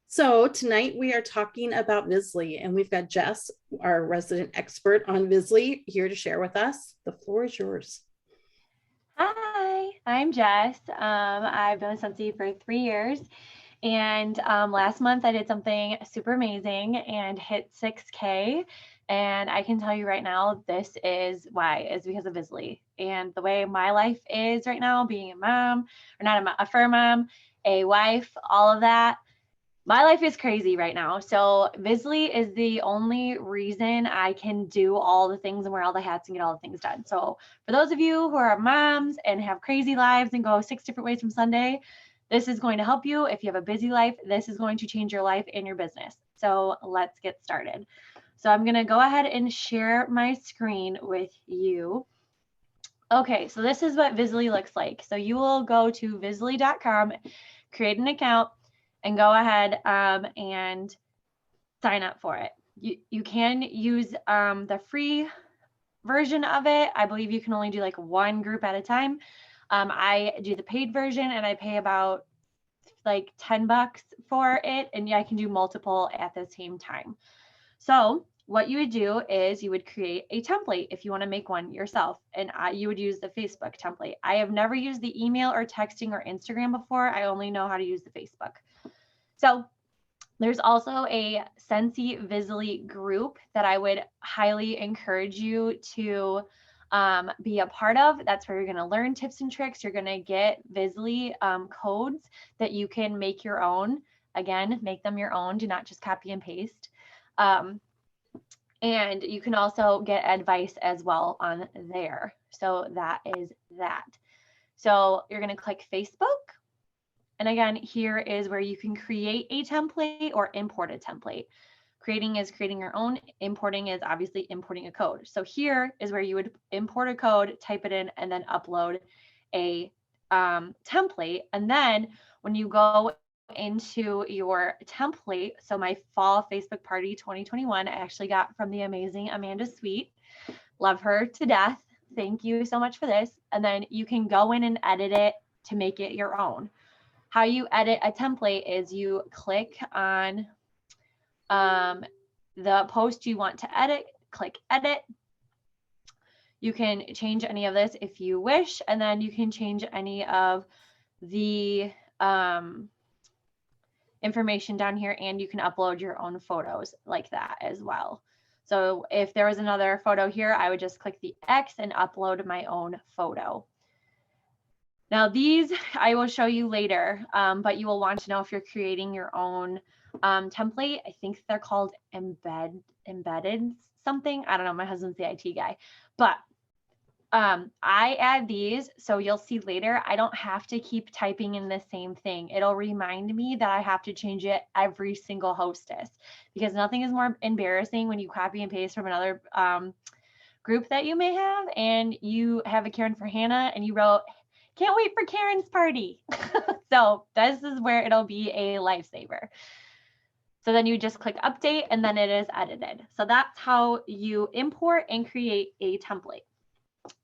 So tonight we are talking about Vizzlie, and we've got Jess, our resident expert on Vizzlie, here to share with us. The floor is yours. Hi, I'm Jess. I've been with Scentsy for 3 years, and last month I did something super amazing and hit 6K. And I can tell you right now, this is why, is because of Vizzlie and the way my life is right now, being a mom, or not a fur mom, a wife, all of that. My life is crazy right now. So Vizzlie is the only reason I can do all the things and wear all the hats and get all the things done. So for those of you who are moms and have crazy lives and go 6 different ways from Sunday, this is going to help you. If you have a busy life, this is going to change your life and your business. So let's get started. So I'm going to go ahead and share my screen with you. Okay, so this is what Vizzlie looks like. So you will go to Vizzlie.com, create an account, and go ahead and sign up for it. You can use the free version of it. I believe you can only do like one group at a time. I do the paid version and I pay about like $10 for it, and I can do multiple at the same time. So what you would do is you would create a template if you want to make one yourself, and you would use the Facebook template. I have never used the email or texting or Instagram before. I only know how to use the Facebook. So there's also a Scentsy Vizzlie group that I would highly encourage you to be a part of. That's where you're going to learn tips and tricks. You're going to get Vizzlie codes that you can make your own. Again, make them your own. Do not just copy and paste. And you can also get advice as well on there. So that is that. So you're going to click Facebook. And again, here is where you can create a template or import a template. Creating is creating your own. Importing is obviously importing a code. So here is where you would import a code, type it in, and then upload a template. And then when you go into your template, so my fall Facebook party 2021, I actually got from the amazing Amanda Sweet. Love her to death. Thank you so much for this. And then you can go in and edit it to make it your own. How you edit a template is you click on the post you want to edit, click edit. You can change any of this if you wish, and then you can change any of the information down here, and you can upload your own photos like that as well. So if there was another photo here, I would just click the X and upload my own photo. Now these I will show you later, but you will want to know if you're creating your own template. I think they're called embedded something. I don't know. My husband's the IT guy, but I add these. So you'll see later, I don't have to keep typing in the same thing. It'll remind me that I have to change it every single hostess, because nothing is more embarrassing when you copy and paste from another group that you may have, and you have a Karen for Hannah and you wrote, "Can't wait for Karen's party." So this is where it'll be a lifesaver. So then you just click update and then it is edited. So that's how you import and create a template.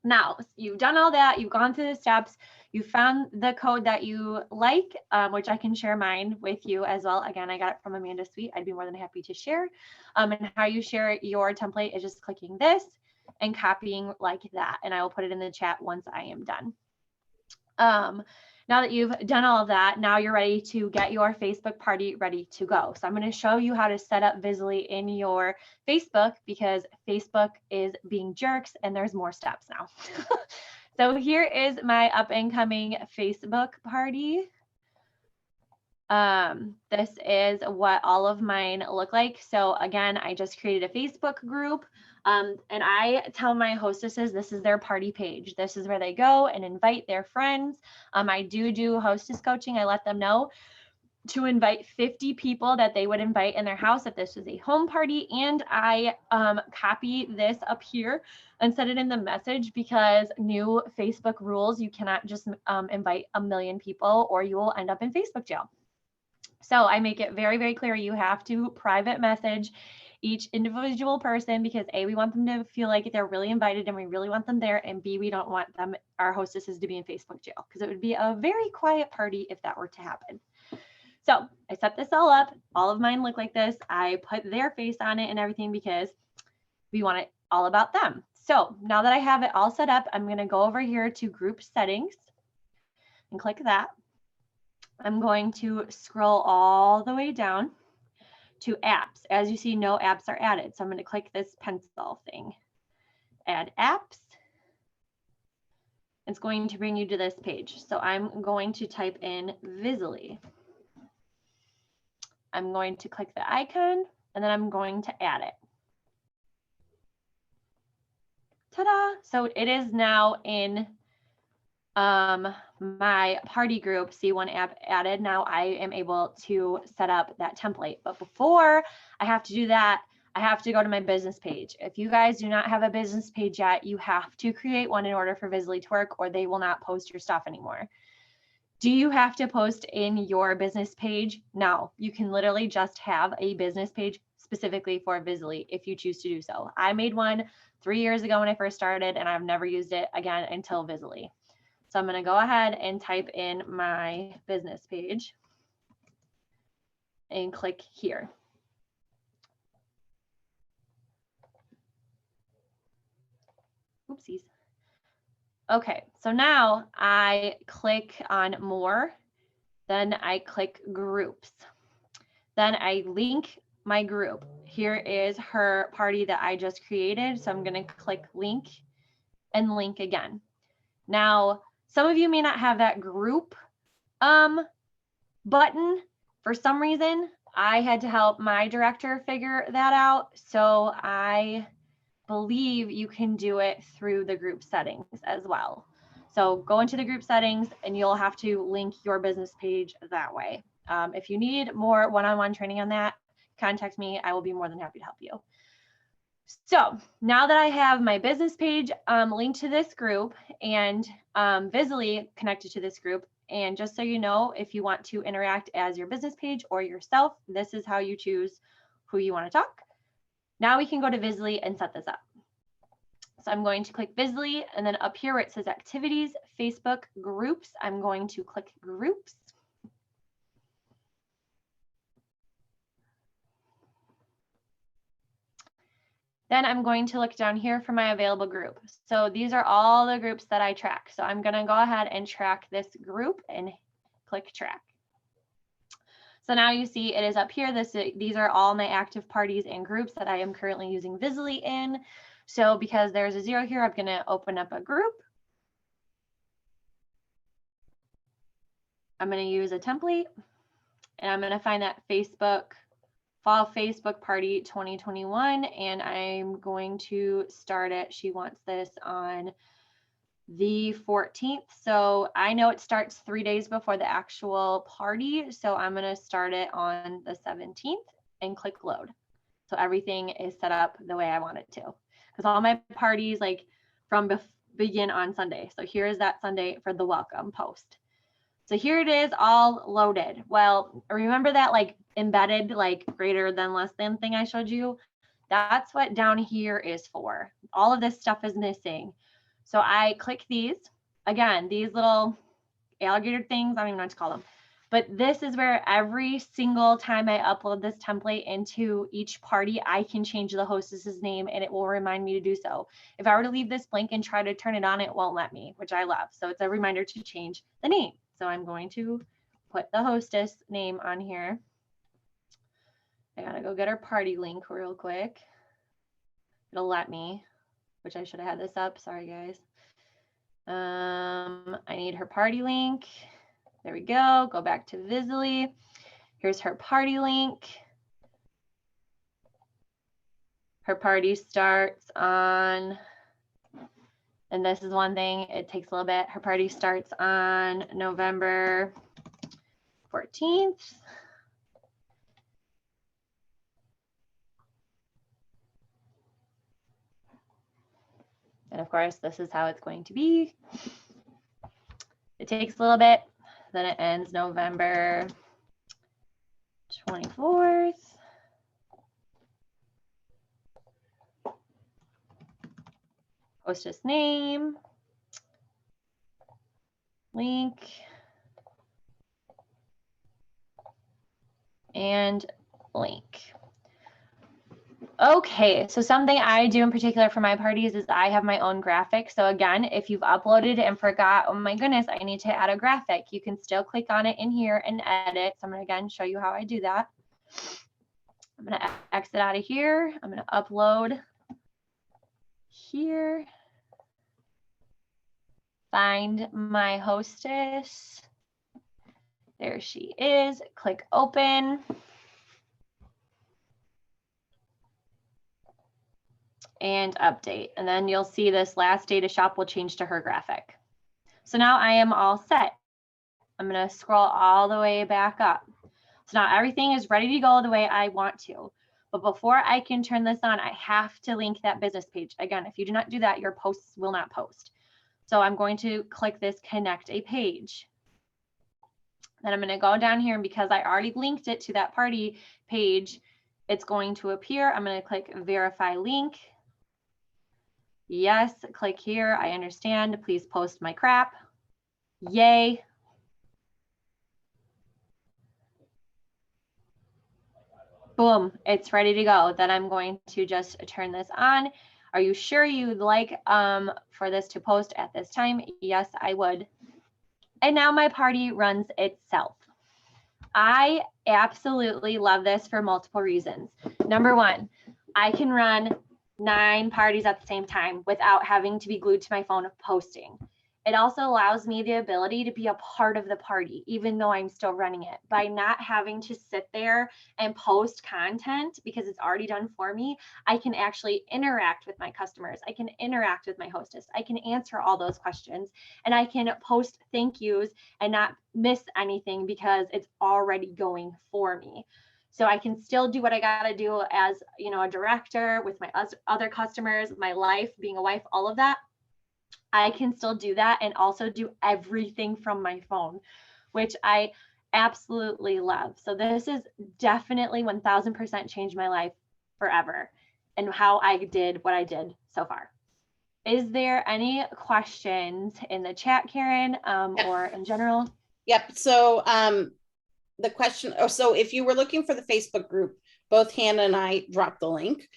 Now you've done all that, you've gone through the steps, you found the code that you like, which I can share mine with you as well. Again, I got it from Amanda Sweet. I'd be more than happy to share. And how you share your template is just clicking this and copying like that. And I will put it in the chat once I am done. Now that you've done all of that, now you're ready to get your Facebook party ready to go. So I'm going to show you how to set up Vizzlie in your Facebook, because Facebook is being jerks and there's more steps now. So here is my up and coming Facebook party. This is what all of mine look like. So again, I just created a Facebook group. And I tell my hostesses this is their party page. This is where they go and invite their friends. I do hostess coaching. I let them know to invite 50 people that they would invite in their house if this was a home party. And I copy this up here and set it in the message, because new Facebook rules, you cannot just invite a million people or you will end up in Facebook jail. So I make it very, very clear. You have to private message each individual person, because A, we want them to feel like they're really invited and we really want them there. And B, we don't want them, our hostesses, to be in Facebook jail, because it would be a very quiet party if that were to happen. So I set this all up. All of mine look like this. I put their face on it and everything because we want it all about them. So now that I have it all set up, I'm going to go over here to group settings and click that. I'm going to scroll all the way down to apps. As you see, no apps are added. So I'm going to click this pencil thing, add apps. It's going to bring you to this page. So I'm going to type in Vizzlie. I'm going to click the icon and then I'm going to add it. Ta-da! So it is now in my party group. See, one app added. Now I am able to set up that template. But before I have to do that, I have to go to my business page. If you guys do not have a business page yet, you have to create one in order for Vizzlie to work, or they will not post your stuff anymore. Do you have to post in your business page? No, you can literally just have a business page specifically for Vizzlie if you choose to do so. I made one 3 years ago when I first started, and I've never used it again until Vizzlie. So I'm going to go ahead and type in my business page and click here. Oopsies. Okay, so now I click on more, then I click groups. Then I link my group. Here is her party that I just created. So I'm going to click link and link again. Now, some of you may not have that group button for some reason. I had to help my director figure that out. So I believe you can do it through the group settings as well. So go into the group settings and you'll have to link your business page that way. If you need more one-on-one training on that, contact me. I will be more than happy to help you. So now that I have my business page linked to this group and Vizzlie connected to this group, and just so you know, if you want to interact as your business page or yourself, this is how you choose who you want to talk. Now we can go to Vizzlie and set this up. So I'm going to click Vizzlie, and then up here where it says activities, Facebook groups, I'm going to click groups. Then I'm going to look down here for my available group. So these are all the groups that I track. So I'm going to go ahead and track this group and click track. So now you see it is up here. These are all my active parties and groups that I am currently using Vizzlie in. So because there's a 0 here, I'm going to open up a group. I'm going to use a template, and I'm going to find that Fall Facebook Party 2021, and I'm going to start it. She wants this on the 14th. So I know it starts 3 days before the actual party. So I'm going to start it on the 17th and click load. So everything is set up the way I want it to, because all my parties begin on Sunday. So here's that Sunday for the welcome post. So here it is all loaded. Well, remember that embedded greater than less than thing I showed you? That's what down here is for. All of this stuff is missing. So I click these. Again, these little alligator things, I don't even know what to call them. But this is where every single time I upload this template into each party, I can change the hostess's name and it will remind me to do so. If I were to leave this blank and try to turn it on, it won't let me, which I love. So it's a reminder to change the name. So I'm going to put the hostess name on here. I gotta go get her party link real quick. It'll let me, which I should have had this up. Sorry, guys. I need her party link. There we go. Go back to Vizzlie. Here's her party link. Her party starts on, and this is one thing, it takes a little bit. Her party starts on November 14th. And of course, this is how it's going to be. It takes a little bit, then it ends November 24th. Hostess name, link, and link. Okay, so something I do in particular for my parties is I have my own graphic. So again, if you've uploaded and forgot, oh my goodness, I need to add a graphic, you can still click on it in here and edit. So I'm gonna again show you how I do that. I'm gonna exit out of here. I'm gonna upload here. Find my hostess. There she is. Click open. And update. And then you'll see this last day to shop will change to her graphic. So now I am all set. I'm going to scroll all the way back up. So now everything is ready to go the way I want to. But before I can turn this on, I have to link that business page. Again, if you do not do that, your posts will not post. So I'm going to click this connect a page. Then I'm going to go down here, and because I already linked it to that party page, it's going to appear. I'm going to click verify link. Yes, click here. I understand. Please post my crap. Yay. Boom, it's ready to go. Then I'm going to just turn this on. Are you sure you'd like for this to post at this time? Yes, I would. And now my party runs itself. I absolutely love this for multiple reasons. Number one, I can run 9 parties at the same time without having to be glued to my phone posting. It also allows me the ability to be a part of the party, even though I'm still running it. By not having to sit there and post content because it's already done for me, I can actually interact with my customers. I can interact with my hostess. I can answer all those questions, and I can post thank yous and not miss anything because it's already going for me. So I can still do what I got to do as, a director with my other customers, my life, being a wife, all of that. I can still do that and also do everything from my phone, which I absolutely love. So this is definitely 1000% changed my life forever and how I did what I did so far. Is there any questions in the chat, Karen, or in general? Yep. So the question, so if you were looking for the Facebook group, both Hannah and I dropped the link.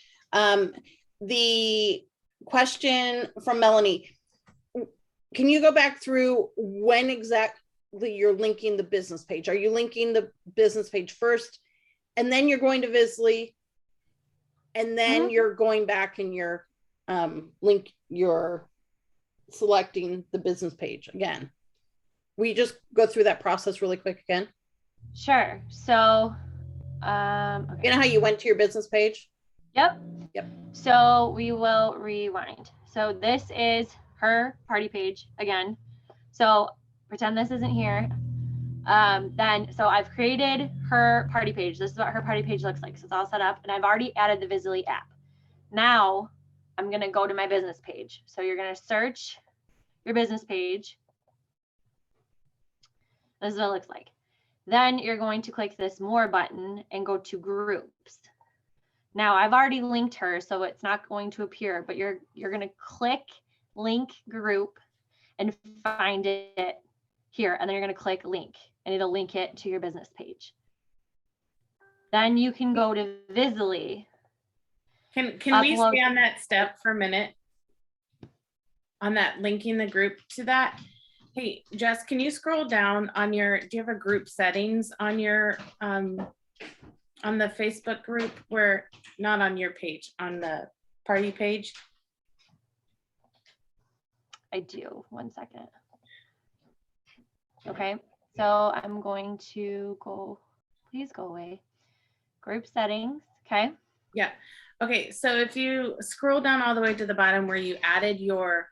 The question from Melanie, can you go back through when exactly you're linking the business page? Are you linking the business page first, and then you're going to Vizzlie, and then you're going back and you're you're selecting the business page again? We just go through that process really quick again. Sure. So, okay. You know how you went to your business page? Yep. Yep. So we will rewind. So this is her party page again. So pretend this isn't here. So I've created her party page. This is what her party page looks like. So it's all set up, and I've already added the Vizzlie app. Now I'm going to go to my business page. So you're going to search your business page. This is what it looks like. Then you're going to click this more button and go to groups. Now I've already linked her, so it's not going to appear, but you're going to click link group and find it here. And then you're going to click link, and it'll link it to your business page. Then you can go to Vizzlie. Can we stay on that step for a minute? On that linking the group to that? Hey, Jess, can you scroll down on do you have a group settings on your, on the Facebook group, where, not on your page, on the party page? I do. 1 second. Okay, so I'm going to go, please go away. Group settings, okay? Yeah, okay, so if you scroll down all the way to the bottom where you added your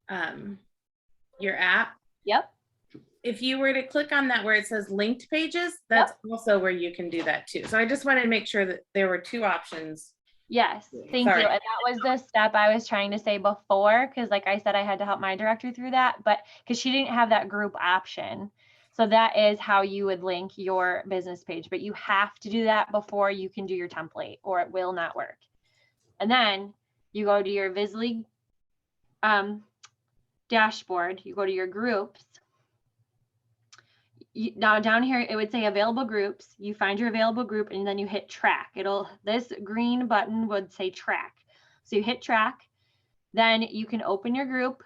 app. Yep. If you were to click on that where it says linked pages, that's also where you can do that too. So I just wanted to make sure that there were 2 options. Yes, thank you. And that was the step I was trying to say before, because like I said, I had to help my director through that, but because she didn't have that group option. So that is how you would link your business page, but you have to do that before you can do your template, or it will not work. And then you go to your Vizzlie dashboard, you go to your groups, now down here, it would say available groups. You find your available group and then you hit track. This green button would say track. So you hit track, then you can open your group.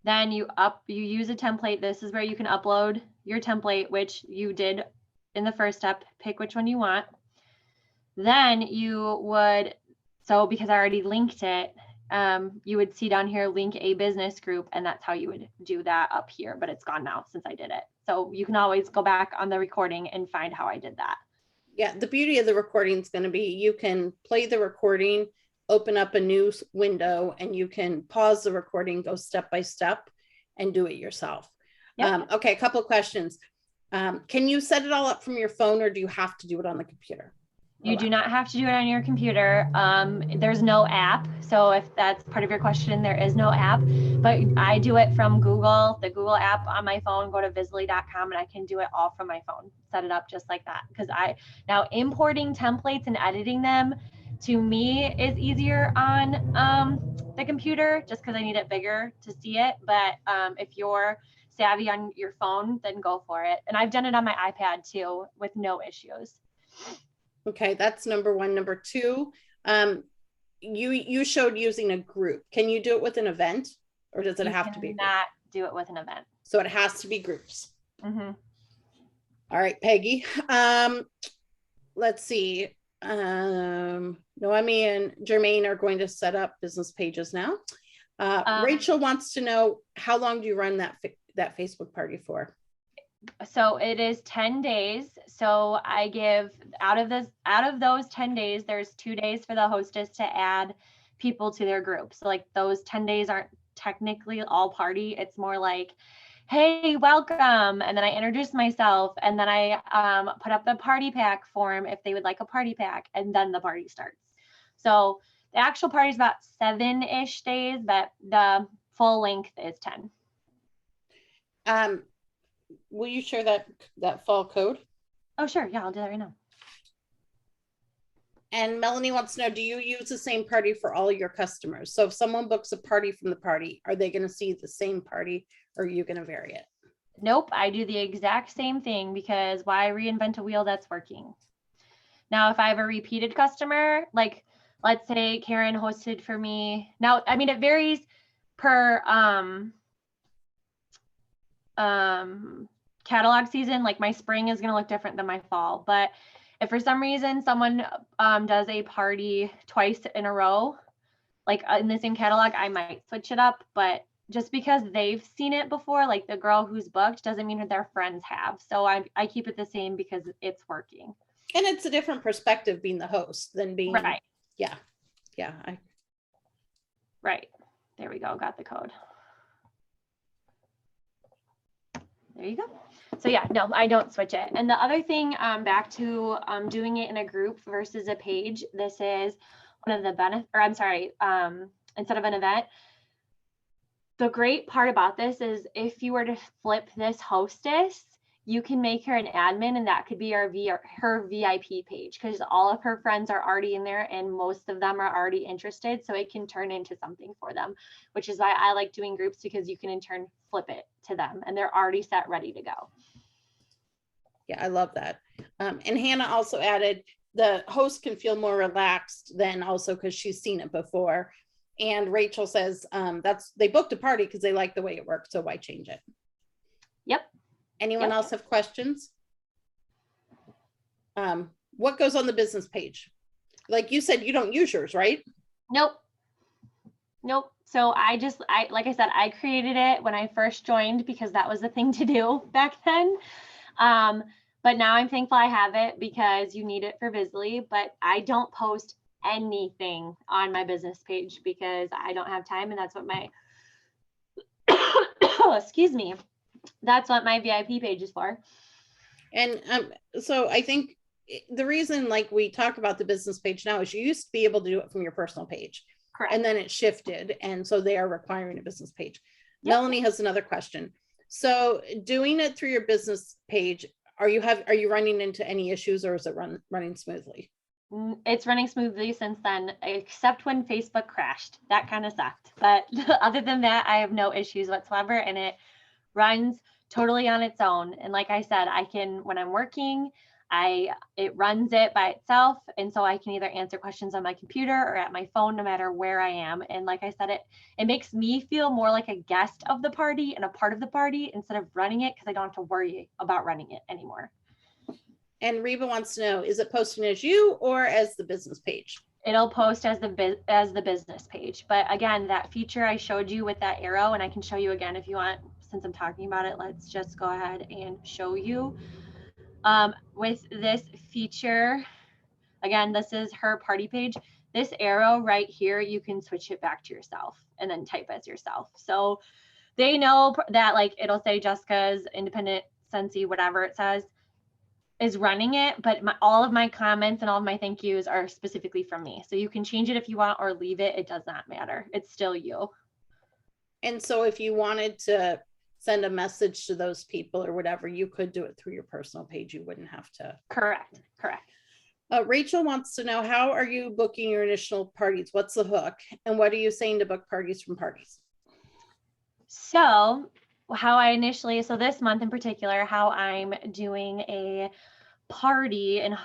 Then you use a template. This is where you can upload your template, which you did in the first step, pick which one you want. Then you would, so because I already linked it, you would see down here, link a business group, and that's how you would do that up here, but it's gone now since I did it. So you can always go back on the recording and find how I did that. Yeah, the beauty of the recording is going to be you can play the recording, open up a new window, and you can pause the recording, go step by step, and do it yourself. Yep. Okay, a couple of questions. Can you set it all up from your phone, or do you have to do it on the computer? You do not have to do it on your computer. There's no app. So if that's part of your question, there is no app, but I do it from Google, the Google app on my phone. Go to Vizzlie.com and I can do it all from my phone, set it up just like that. Because now importing templates and editing them to me is easier on the computer, just because I need it bigger to see it. But if you're savvy on your phone, then go for it. And I've done it on my iPad too with no issues. Okay, that's number one. Number two, you showed using a group. Can you do it with an event, or does it have to be? Not do it with an event. So it has to be groups. Mm-hmm. All right, Peggy. Let's see. Noemi and Jermaine are going to set up business pages now. Rachel wants to know, how long do you run that Facebook party for? So it is 10 days. So I give out of those 10 days, there's 2 days for the hostess to add people to their group. So like those 10 days aren't technically all party. It's more like, hey, welcome. And then I introduce myself, and then I put up the party pack form if they would like a party pack, and then the party starts. So the actual party is about 7-ish days, but the full length is 10. Will you share that fall code? Oh, sure. Yeah, I'll do that right now. And Melanie wants to know, do you use the same party for all your customers? So if someone books a party from the party, are they going to see the same party, or are you going to vary it? Nope, I do the exact same thing, because why reinvent a wheel that's working? Now, if I have a repeated customer, like let's say Karen hosted for me. Now, I mean, it varies per catalog season. Like my spring is going to look different than my fall, but if for some reason someone does a party twice in a row, like in the same catalog, I might switch it up. But just because they've seen it before, like the girl who's booked, doesn't mean that their friends have. So I keep it the same because it's working. And it's a different perspective being the host than being right. Yeah. Right. There we go. Got the code. There you go. So yeah, no, I don't switch it. And the other thing, back to doing it in a group versus a page, this is one of the benefits, or I'm sorry, instead of an event. The great part about this is if you were to flip this hostess, you can make her an admin, and that could be her VIP page, because all of her friends are already in there and most of them are already interested. So it can turn into something for them, which is why I like doing groups, because you can in turn flip it to them and they're already set, ready to go. Yeah, I love that. And Hannah also added, the host can feel more relaxed than also because she's seen it before. And Rachel says they booked a party because they like the way it worked. So why change it? Yep. Anyone else have questions? What goes on the business page? Like you said, you don't use yours, right? Nope. So I like I said, I created it when I first joined because that was the thing to do back then. But now I'm thankful I have it because you need it for Vizzlie, but I don't post anything on my business page because I don't have time, and that's what my excuse me. That's what my VIP page is for. And so I think the reason, like we talk about the business page now, is you used to be able to do it from your personal page. Correct. And then it shifted. And so they are requiring a business page. Yep. Melanie has another question. So doing it through your business page, are you running into any issues, or is it running smoothly? It's running smoothly since then, except when Facebook crashed. That kind of sucked. But other than that, I have no issues whatsoever, and it runs totally on its own. And like I said, I can, when I'm working, it runs it by itself. And so I can either answer questions on my computer or at my phone, no matter where I am. And like I said, it makes me feel more like a guest of the party and a part of the party instead of running it, because I don't have to worry about running it anymore. And Reba wants to know, is it posting as you or as the business page? It'll post as the business page. But again, that feature I showed you with that arrow, and I can show you again if you want, since I'm talking about it, let's just go ahead and show you. With this feature, again, this is her party page. This arrow right here, you can switch it back to yourself and then type as yourself. So they know that, like, it'll say Jessica's Independent Scentsy, whatever it says, is running it, but all of my comments and all of my thank yous are specifically from me. So you can change it if you want or leave it. It does not matter. It's still you. And so if you wanted to send a message to those people or whatever, you could do it through your personal page. You wouldn't have to. Correct. Rachel wants to know, how are you booking your initial parties? What's the hook? And what are you saying to book parties from parties? So how I initially, so this month in particular, how I'm doing a party and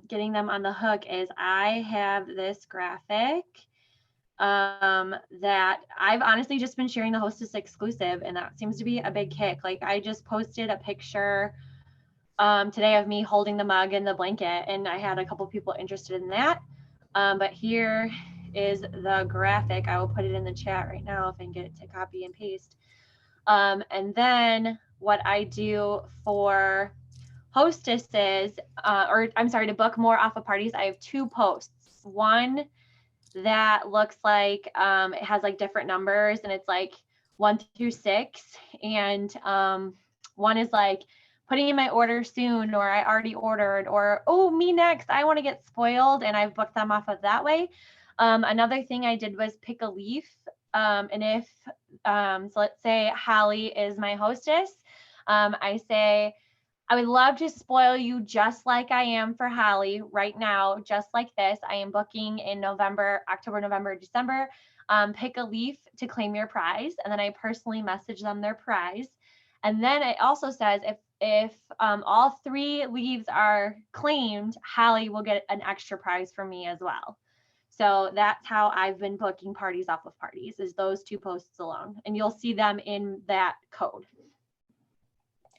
getting them on the hook is I have this graphic that I've honestly just been sharing the Hostess exclusive, and that seems to be a big kick. Like, I just posted a picture today of me holding the mug and the blanket, and I had a couple people interested in that. But here is the graphic. I will put it in the chat right now if I can get it to copy and paste. And then what I do for hostesses, to book more off of parties, I have 2 posts. One that looks like it has like different numbers, and it's like 1 through 6. And one is like putting in my order soon, or I already ordered, or, oh, me next, I want to get spoiled, and I've booked them off of that way. Another thing I did was pick a leaf. And if, so let's say Holly is my hostess, I say, I would love to spoil you just like I am for Holly right now, just like this. I am booking in November, October, November, December. Pick a leaf to claim your prize. And then I personally message them their prize. And then it also says if all 3 leaves are claimed, Holly will get an extra prize from me as well. So that's how I've been booking parties off of parties, is those 2 posts alone. And you'll see them in that code.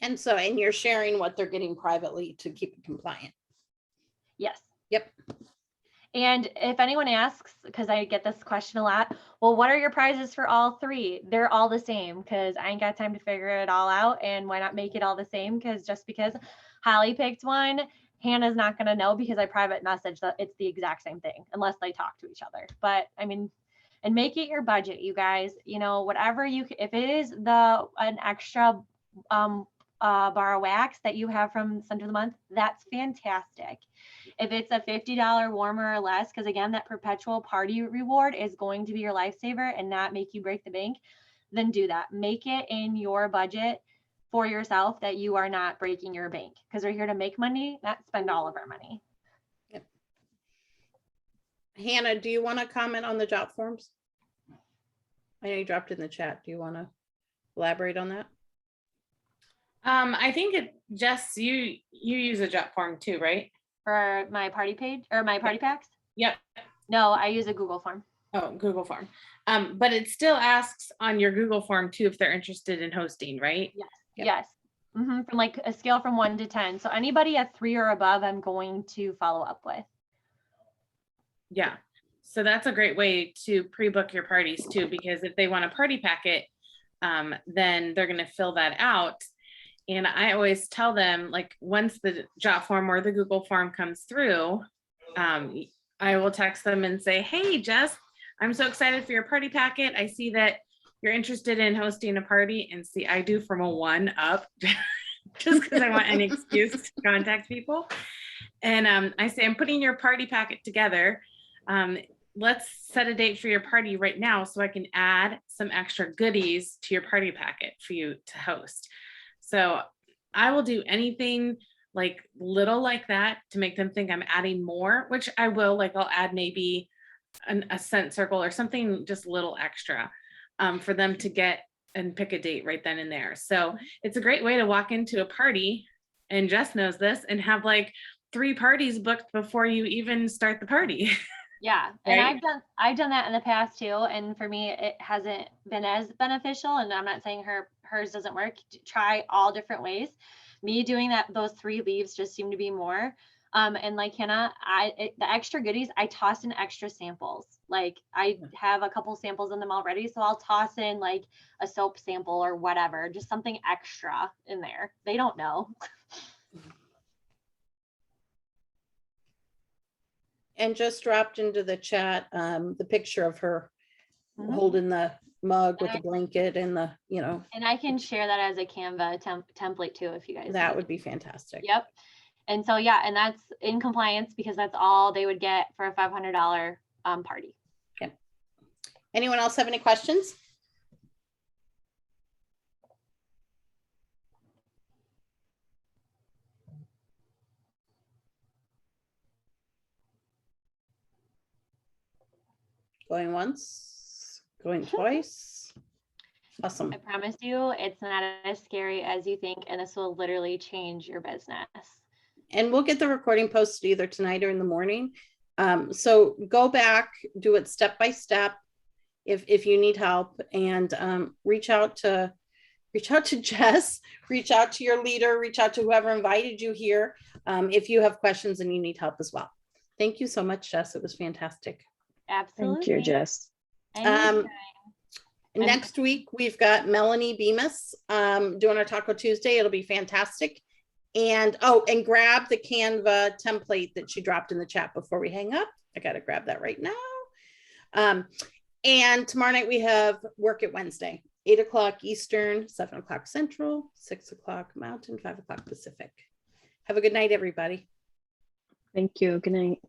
And you're sharing what they're getting privately to keep it compliant. Yes. Yep. And if anyone asks, because I get this question a lot, well, what are your prizes for all 3? They're all the same, because I ain't got time to figure it all out. And why not make it all the same? Because just because Holly picked one, Hannah's not going to know, because I private message that it's the exact same thing unless they talk to each other. But I mean, and make it your budget, you guys, whatever if it is an extra bar of wax that you have from Center of the Month, that's fantastic. If it's a $50 warmer or less, because again, that perpetual party reward is going to be your lifesaver and not make you break the bank, then do that. Make it in your budget for yourself that you are not breaking your bank, because we're here to make money, not spend all of our money. Yep. Hannah, do you want to comment on the jot forms? I know you dropped it in the chat. Do you want to elaborate on that? I think you use a jot form too, right? For my party page or my party packs? Yep. No, I use a Google form. Oh, Google form. But it still asks on your Google form too if they're interested in hosting, right? Yes. Yep. Yes. From like a scale from 1 to 10. So anybody at 3 or above, I'm going to follow up with. Yeah. So that's a great way to pre-book your parties too, because if they want a party packet, then they're going to fill that out. And I always tell them, like, once the jot form or the Google form comes through, I will text them and say, hey, Jess, I'm so excited for your party packet. I see that you're interested in hosting a party. And see, I do from a 1 up just because I want an excuse to contact people. And I say, I'm putting your party packet together. Let's set a date for your party right now so I can add some extra goodies to your party packet for you to host. So I will do anything like little like that to make them think I'm adding more, which I will, like I'll add maybe a scent circle or something just a little extra for them to get and pick a date right then and there. So it's a great way to walk into a party, and Jess knows this, and have like 3 parties booked before you even start the party. Yeah. Right? And I've done that in the past too. And for me, it hasn't been as beneficial. And I'm not saying hers doesn't work. Try all different ways. Me doing those 3 leaves just seem to be more. And like Hannah, the extra goodies, I toss in extra samples. Like I have a couple samples in them already. So I'll toss in like a soap sample or whatever, just something extra in there. They don't know. And just dropped into the chat the picture of her holding the mug with the blanket and the, you know. And I can share that as a Canva template too, if you guys. That would be fantastic. Yep. And so, yeah, and that's in compliance because that's all they would get for a $500 party. Okay. Anyone else have any questions? Going once, going twice. Awesome. I promise you, it's not as scary as you think, and this will literally change your business. And we'll get the recording posted either tonight or in the morning. So go back, do it step by step if you need help, and reach out to Jess, reach out to your leader, reach out to whoever invited you here if you have questions and you need help as well. Thank you so much, Jess. It was fantastic. Absolutely. Thank you, Jess. Next week, we've got Melanie Bemis doing our Taco Tuesday. It'll be fantastic. And grab the Canva template that she dropped in the chat before we hang up. I got to grab that right now. And tomorrow night we have Work It Wednesday, 8 o'clock Eastern, 7 o'clock Central, 6 o'clock Mountain, 5 o'clock Pacific. Have a good night, everybody. Thank you. Good night.